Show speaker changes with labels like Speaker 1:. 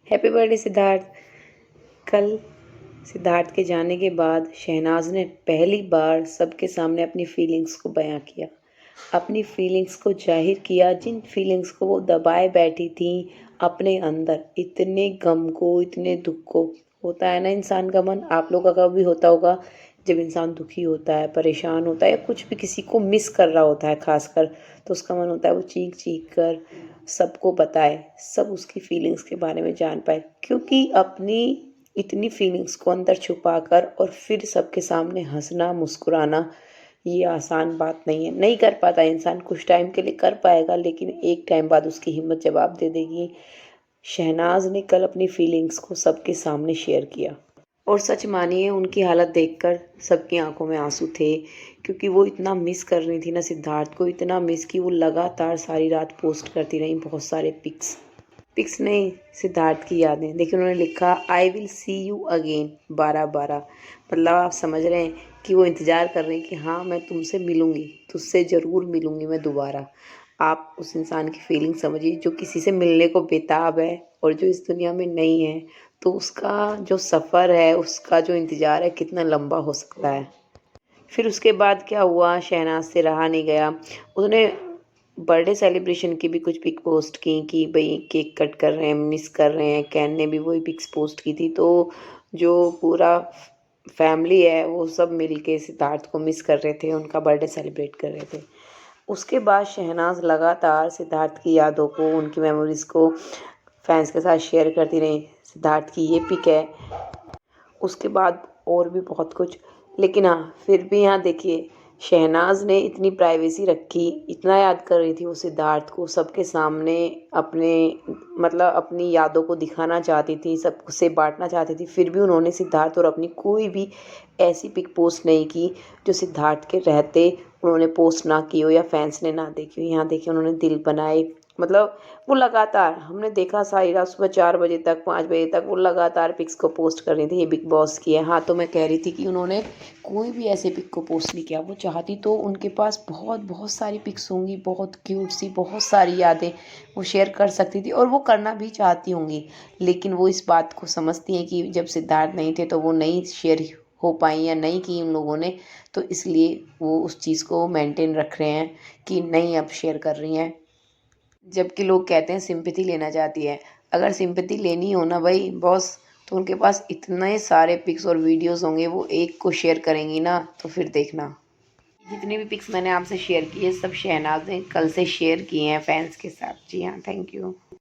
Speaker 1: Happy birthday Siddharth. कल सिद्धार्थ के जाने के बाद शहनाज ने पहली बार सबके सामने अपनी फीलिंग्स को बयां किया, अपनी फीलिंग्स को जाहिर किया, जिन फीलिंग्स को वो दबाए बैठी थी अपने अंदर। इतने गम को, इतने दुख को, होता है ना इंसान का मन, आप लोगों का भी होता होगा, जब इंसान दुखी होता है, परेशान होता है या कुछ भी किसी को मिस कर रहा होता है खासकर, तो उसका मन होता है वो चीख चीख कर सबको बताए, सब उसकी फीलिंग्स के बारे में जान पाए। क्योंकि अपनी इतनी फीलिंग्स को अंदर छुपा कर और फिर सबके सामने हंसना, मुस्कुराना, ये आसान बात नहीं है। नहीं कर पाता इंसान, कुछ टाइम के लिए कर पाएगा लेकिन एक टाइम बाद उसकी हिम्मत जवाब दे देगी। शहनाज ने कल अपनी फीलिंग्स को सबके सामने शेयर किया और सच मानिए उनकी हालत देखकर सबकी आंखों में आंसू थे, क्योंकि वो इतना मिस कर रही थी ना सिद्धार्थ को, इतना मिस कि वो लगातार सारी रात पोस्ट करती रही बहुत सारे पिक्स नहीं, सिद्धार्थ की यादें। देखिए उन्होंने लिखा, I will see you again 12/12। मतलब आप समझ रहे हैं कि वो इंतज़ार कर रही हैं कि हाँ मैं तुमसे मिलूँगी, तुझसे ज़रूर मिलूँगी मैं दोबारा। आप उस इंसान की फीलिंग समझिए जो किसी से मिलने को बेताब है और जो इस दुनिया में नहीं है, तो उसका जो सफ़र है, उसका जो इंतज़ार है कितना लंबा हो सकता है। फिर उसके बाद क्या हुआ, शहनाज से रहा नहीं गया, उसने बर्थडे सेलिब्रेशन की भी कुछ पिक पोस्ट की कि भाई केक कट कर रहे हैं, मिस कर रहे हैं। कैन ने भी वही पिक्स पोस्ट की थी। तो जो पूरा फैमिली है वो सब मिल के सिद्धार्थ को मिस कर रहे थे, उनका बर्थडे सेलिब्रेट कर रहे थे। उसके बाद शहनाज लगातार सिद्धार्थ की यादों को, उनकी मेमोरीज़ को फैंस के साथ शेयर करती रही। सिद्धार्थ की ये पिक है, उसके बाद और भी बहुत कुछ। लेकिन हाँ, फिर भी यहाँ देखिए शहनाज ने इतनी प्राइवेसी रखी, इतना याद कर रही थी वो सिद्धार्थ को, सबके सामने अपने मतलब अपनी यादों को दिखाना चाहती थी, सबसे बांटना चाहती थी। फिर भी उन्होंने सिद्धार्थ और अपनी कोई भी ऐसी पिक पोस्ट नहीं की जो सिद्धार्थ के रहते उन्होंने पोस्ट ना की हो या फैंस ने ना देखी हो। यहाँ देखिए उन्होंने दिल बनाए, मतलब वो लगातार, हमने देखा सारी रात सुबह 4 बजे तक, 5 बजे तक वो लगातार पिक्स को पोस्ट कर रही थी। ये बिग बॉस की है। हाँ, तो मैं कह रही थी कि उन्होंने कोई भी ऐसे पिक को पोस्ट नहीं किया। वो चाहती तो उनके पास बहुत बहुत सारी पिक्स होंगी, बहुत क्यूट सी, बहुत सारी यादें वो शेयर कर सकती थी और वो करना भी चाहती होंगी। लेकिन वो इस बात को समझती हैं कि जब सिद्धार्थ नहीं थे तो वो नहीं शेयर हो पाई या नहीं की उन लोगों ने, तो इसलिए वो उस चीज़ को मेंटेन रख रहे हैं कि नहीं अब शेयर कर रही हैं। जबकि लोग कहते हैं सिंपैथी लेना चाहती है। अगर सिंपैथी लेनी हो ना भाई बॉस, तो उनके पास इतने सारे पिक्स और वीडियोस होंगे, वो एक को शेयर करेंगी ना तो फिर देखना। जितनी भी पिक्स मैंने आपसे शेयर की है सब शहनाज ने कल से शेयर किए हैं फैंस के साथ। जी हाँ, थैंक यू।